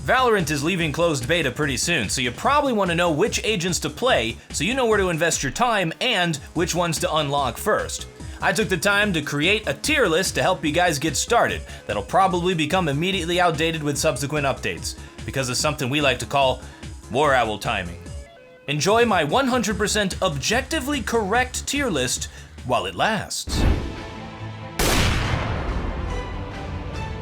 Valorant is leaving closed beta pretty soon, so you probably want to know which agents to play so you know where to invest your time and which ones to unlock first. I took the time to create a tier list to help you guys get started that'll probably become immediately outdated with subsequent updates, because of something we like to call TheWarOwl timing. Enjoy my 100% objectively correct tier list while it lasts.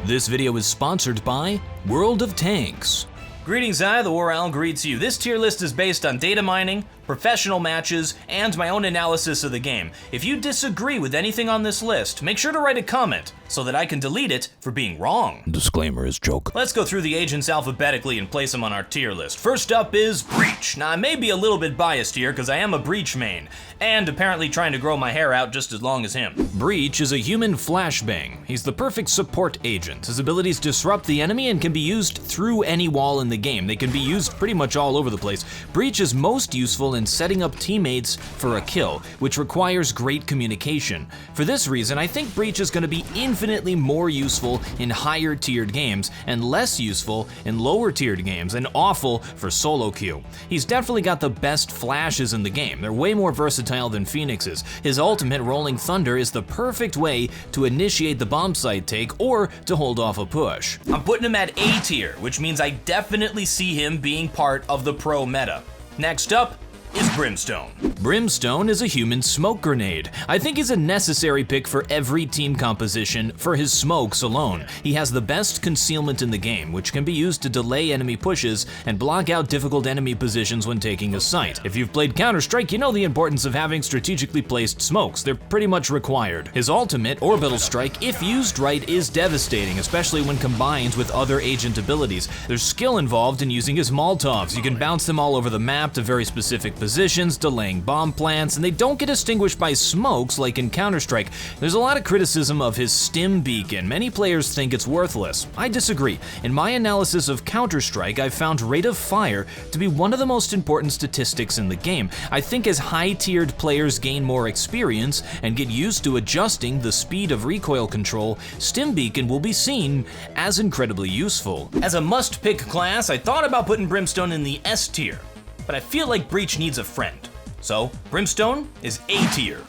This video is sponsored by World of Tanks. Greetings, TheWarOwl greets you. This tier list is based on data mining, professional matches, and my own analysis of the game. If you disagree with anything on this list, make sure to write a comment so that I can delete it for being wrong. Disclaimer is joke. Let's go through the agents alphabetically and place them on our tier list. First up is Breach. Now, I may be a little bit biased here because I am a Breach main, and apparently trying to grow my hair out just as long as him. Breach is a human flashbang. He's the perfect support agent. His abilities disrupt the enemy and can be used through any wall in the game. They can be used pretty much all over the place. Breach is most useful in setting up teammates for a kill, which requires great communication. For this reason, I think Breach is going to be infinitely more useful in higher tiered games and less useful in lower tiered games, and awful for solo queue. He's definitely got the best flashes in the game. They're way more versatile than Phoenix's. His ultimate, Rolling Thunder, is the perfect way to initiate the bomb site take or to hold off a push. I'm putting him at A tier, which means I definitely see him being part of the pro meta. Next up is Brimstone. Brimstone is a human smoke grenade. I think he's a necessary pick for every team composition for his smokes alone. He has the best concealment in the game, which can be used to delay enemy pushes and block out difficult enemy positions when taking a site. If you've played Counter-Strike, you know the importance of having strategically placed smokes. They're pretty much required. His ultimate, Orbital Strike, if used right, is devastating, especially when combined with other agent abilities. There's skill involved in using his Molotovs. You can bounce them all over the map to very specific positions, delaying bomb plants, and they don't get extinguished by smokes like in Counter-Strike. There's a lot of criticism of his stim beacon. Many players think it's worthless. I disagree. In my analysis of Counter-Strike, I've found rate of fire to be one of the most important statistics in the game. I think as high-tiered players gain more experience and get used to adjusting the speed of recoil control, stim beacon will be seen as incredibly useful. As a must-pick class, I thought about putting Brimstone in the S tier, but I feel like Breach needs a friend. So, Brimstone is A tier.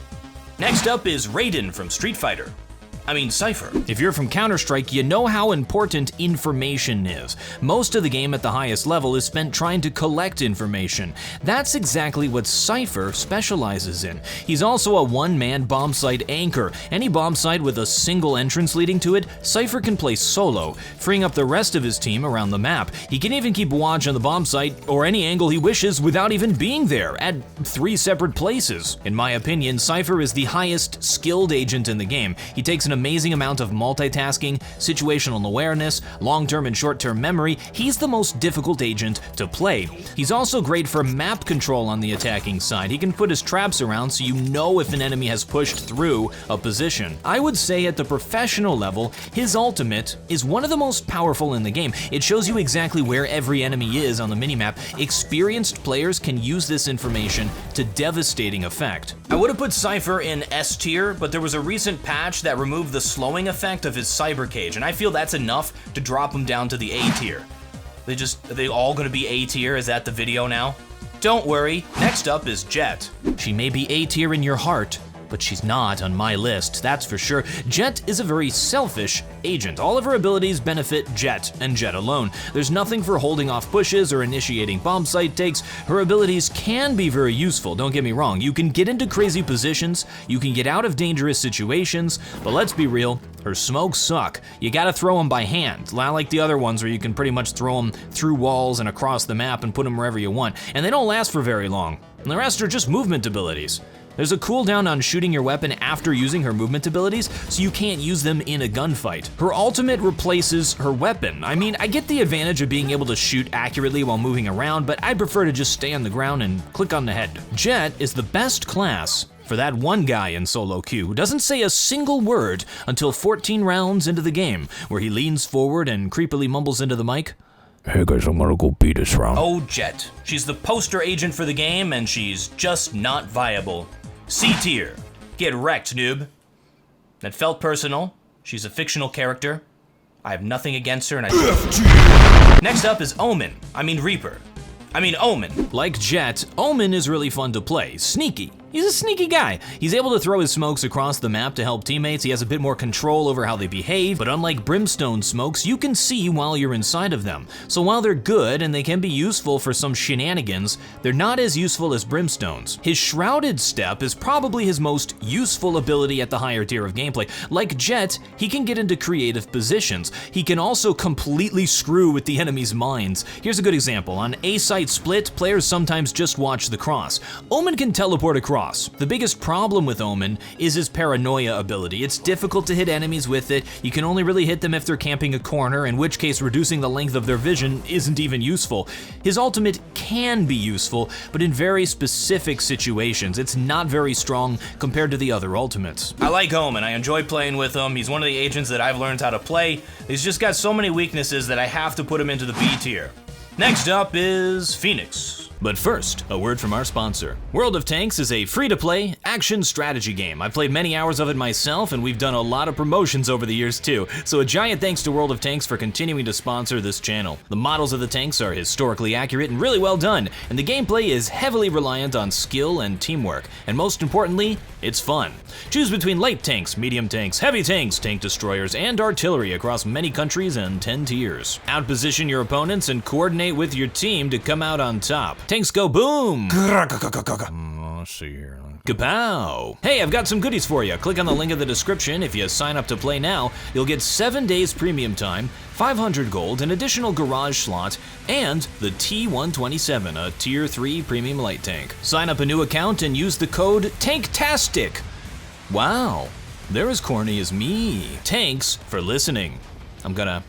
Next up is Raiden from Cypher. If you're from Counter-Strike, you know how important information is. Most of the game at the highest level is spent trying to collect information. That's exactly what Cypher specializes in. He's also a one-man bomb site anchor. Any bomb site with a single entrance leading to it, Cypher can play solo, freeing up the rest of his team around the map. He can even keep watch on the bomb site or any angle he wishes without even being there, at 3 separate places. In my opinion, Cypher is the highest skilled agent in the game. He takes an amazing amount of multitasking, situational awareness, long-term and short-term memory. He's the most difficult agent to play. He's also great for map control on the attacking side. He can put his traps around so you know if an enemy has pushed through a position. I would say at the professional level, his ultimate is one of the most powerful in the game. It shows you exactly where every enemy is on the minimap. Experienced players can use this information to devastating effect. I would have put Cypher in S tier, but there was a recent patch that removed the slowing effect of his cyber cage, and I feel that's enough to drop him down to the A tier. Are they all gonna be A tier? Is that the video now? Don't worry, next up is Jett. She may be A tier in your heart, but she's not on my list, that's for sure. Jett is a very selfish agent. All of her abilities benefit Jett and Jett alone. There's nothing for holding off pushes or initiating bomb site takes. Her abilities can be very useful, don't get me wrong. You can get into crazy positions, you can get out of dangerous situations, but let's be real, her smokes suck. You gotta throw them by hand, not like the other ones where you can pretty much throw them through walls and across the map and put them wherever you want. And they don't last for very long. And the rest are just movement abilities. There's a cooldown on shooting your weapon after using her movement abilities, so you can't use them in a gunfight. Her ultimate replaces her weapon. I mean, I get the advantage of being able to shoot accurately while moving around, but I prefer to just stay on the ground and click on the head. Jett is the best class for that one guy in solo queue who doesn't say a single word until 14 rounds into the game, where he leans forward and creepily mumbles into the mic, "Hey guys, I'm gonna go beat this round." Oh, Jett. She's the poster agent for the game, and she's just not viable. C tier. Get wrecked, noob. That felt personal. She's a fictional character. I have nothing against her, and I Next up is Omen. Omen. Like Jett, Omen is really fun to play. Sneaky. He's a sneaky guy. He's able to throw his smokes across the map to help teammates. He has a bit more control over how they behave, but unlike Brimstone smokes, you can see while you're inside of them. So while they're good and they can be useful for some shenanigans, they're not as useful as Brimstone's. His Shrouded Step is probably his most useful ability at the higher tier of gameplay. Like Jett, he can get into creative positions. He can also completely screw with the enemy's minds. Here's a good example. On A-site split, players sometimes just watch the cross. Omen can teleport across. The biggest problem with Omen is his paranoia ability. It's difficult to hit enemies with it. You can only really hit them if they're camping a corner, in which case reducing the length of their vision isn't even useful. His ultimate can be useful, but in very specific situations. It's not very strong compared to the other ultimates. I like Omen. I enjoy playing with him. He's one of the agents that I've learned how to play. He's just got so many weaknesses that I have to put him into the B tier. Next up is Phoenix. But first, a word from our sponsor. World of Tanks is a free-to-play action strategy game. I've played many hours of it myself, and we've done a lot of promotions over the years too. So a giant thanks to World of Tanks for continuing to sponsor this channel. The models of the tanks are historically accurate and really well done, and the gameplay is heavily reliant on skill and teamwork. And most importantly, it's fun. Choose between light tanks, medium tanks, heavy tanks, tank destroyers, and artillery across many countries and 10 tiers. Outposition your opponents and coordinate with your team to come out on top. Tanks go boom! Let's see here. Kapow! Hey, I've got some goodies for you. Click on the link in the description. If you sign up to play now, you'll get 7 days premium time, 500 gold, an additional garage slot, and the T127, a tier 3 premium light tank. Sign up a new account and use the code TANKTASTIC. Wow, they're as corny as me. Thanks for listening. I'm gonna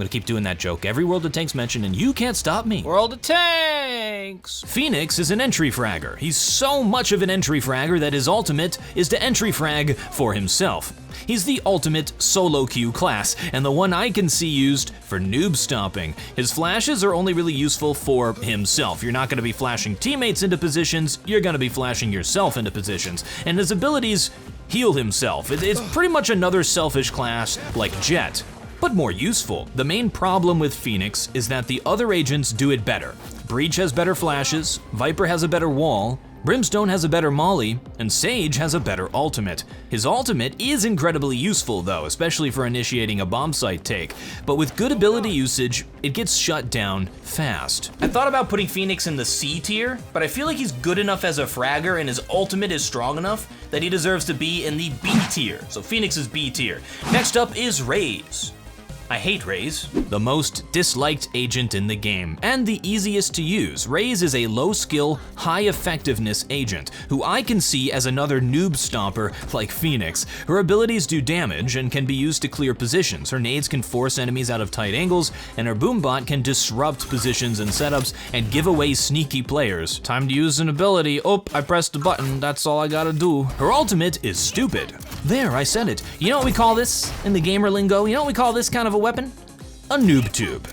keep doing that joke every World of Tanks mention, and you can't stop me. World of Tanks! Phoenix is an entry fragger. He's so much of an entry fragger that his ultimate is to entry frag for himself. He's the ultimate solo queue class, and the one I can see used for noob stomping. His flashes are only really useful for himself. You're not gonna be flashing teammates into positions, you're gonna be flashing yourself into positions. And his abilities heal himself. It's pretty much another selfish class like Jett, but more useful. The main problem with Phoenix is that the other agents do it better. Breach has better flashes, Viper has a better wall, Brimstone has a better molly, and Sage has a better ultimate. His ultimate is incredibly useful though, especially for initiating a bomb site take, but with good ability usage, it gets shut down fast. I thought about putting Phoenix in the C tier, but I feel like he's good enough as a fragger and his ultimate is strong enough that he deserves to be in the B tier. So Phoenix is B tier. Next up is Raes. I hate Raes. The most disliked agent in the game, and the easiest to use. Raes is a low-skill, high-effectiveness agent, who I can see as another noob stomper like Phoenix. Her abilities do damage and can be used to clear positions. Her nades can force enemies out of tight angles, and her boombot can disrupt positions and setups and give away sneaky players. Time to use an ability. Oh, I pressed the button, that's all I gotta do. Her ultimate is stupid. There, I said it. You know what we call this in the gamer lingo? You know what we call this kind of a weapon? A noob tube.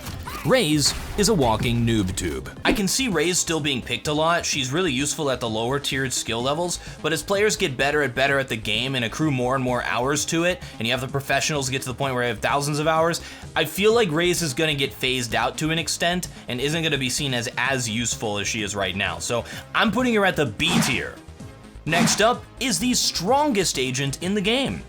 Raes is a walking noob tube. I can see Raes still being picked a lot. She's really useful at the lower tiered skill levels, but as players get better at the game and accrue more and more hours to it, and you have the professionals get to the point where they have thousands of hours, I feel like Raes is gonna get phased out to an extent and isn't gonna be seen as useful as she is right now. So I'm putting her at the B tier. Next up is the strongest agent in the game.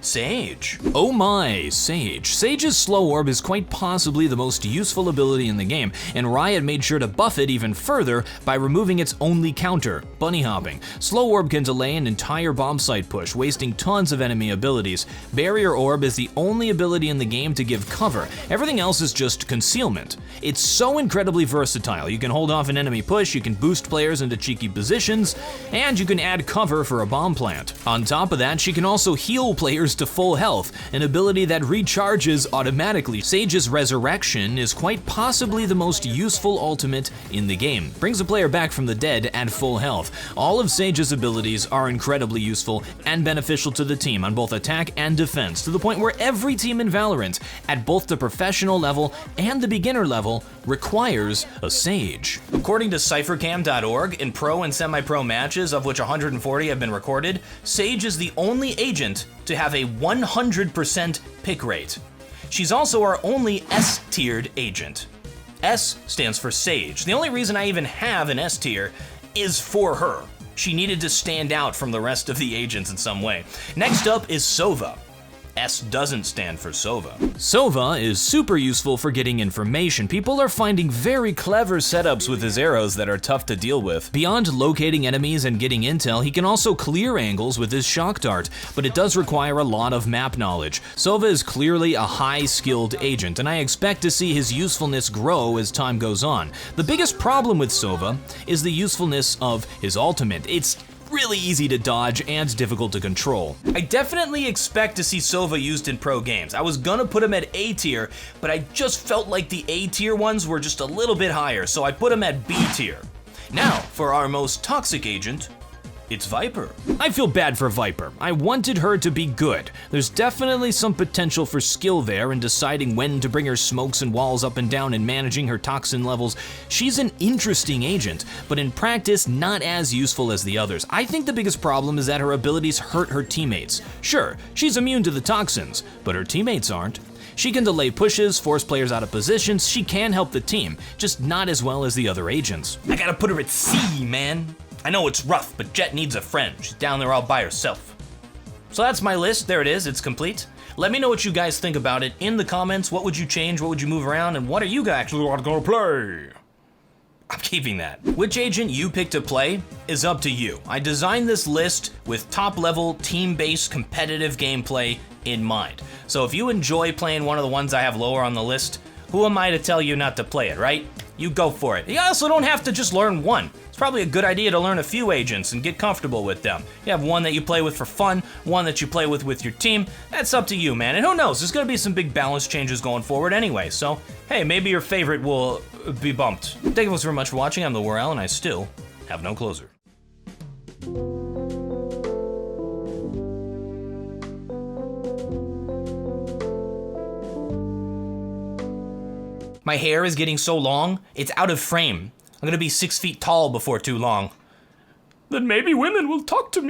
Sage. Oh my, Sage. Sage's Slow Orb is quite possibly the most useful ability in the game, and Riot made sure to buff it even further by removing its only counter, bunny hopping. Slow Orb can delay an entire bomb site push, wasting tons of enemy abilities. Barrier Orb is the only ability in the game to give cover. Everything else is just concealment. It's so incredibly versatile. You can hold off an enemy push, you can boost players into cheeky positions, and you can add cover for a bomb plant. On top of that, she can also heal players to full health, an ability that recharges automatically. Sage's Resurrection is quite possibly the most useful ultimate in the game. Brings a player back from the dead at full health. All of Sage's abilities are incredibly useful and beneficial to the team on both attack and defense, to the point where every team in Valorant, at both the professional level and the beginner level, requires a Sage. According to cyphercam.org, in pro and semi-pro matches, of which 140 have been recorded, Sage is the only agent to have a 100% pick rate. She's also our only S-tiered agent. S stands for Sage. The only reason I even have an S tier is for her. She needed to stand out from the rest of the agents in some way. Next up is Sova. S doesn't stand for Sova. Sova is super useful for getting information. People are finding very clever setups with his arrows that are tough to deal with. Beyond locating enemies and getting intel, he can also clear angles with his shock dart, but it does require a lot of map knowledge. Sova is clearly a high-skilled agent, and I expect to see his usefulness grow as time goes on. The biggest problem with Sova is the usefulness of his ultimate. It's really easy to dodge and difficult to control. I definitely expect to see Sova used in pro games. I was gonna put him at A tier, but I just felt like the A tier ones were just a little bit higher, so I put him at B tier. Now, for our most toxic agent, it's Viper. I feel bad for Viper. I wanted her to be good. There's definitely some potential for skill there in deciding when to bring her smokes and walls up and down and managing her toxin levels. She's an interesting agent, but in practice, not as useful as the others. I think the biggest problem is that her abilities hurt her teammates. Sure, she's immune to the toxins, but her teammates aren't. She can delay pushes, force players out of positions, she can help the team, just not as well as the other agents. I gotta put her at C, man. I know it's rough, but Jett needs a friend. She's down there all by herself. So that's my list. There it is. It's complete. Let me know what you guys think about it in the comments. What would you change? What would you move around? And what are you guys actually gonna play? I'm keeping that. Which agent you pick to play is up to you. I designed this list with top-level, team-based, competitive gameplay in mind. So if you enjoy playing one of the ones I have lower on the list, who am I to tell you not to play it, right? You go for it. You also don't have to just learn one. It's probably a good idea to learn a few agents and get comfortable with them. You have one that you play with for fun, one that you play with your team. That's up to you, man. And who knows, there's gonna be some big balance changes going forward anyway. So, hey, maybe your favorite will be bumped. Thank you very much for watching. I'm TheWarOwl, and I still have no closer. My hair is getting so long, it's out of frame. I'm gonna be 6 feet tall before too long. Then maybe women will talk to me.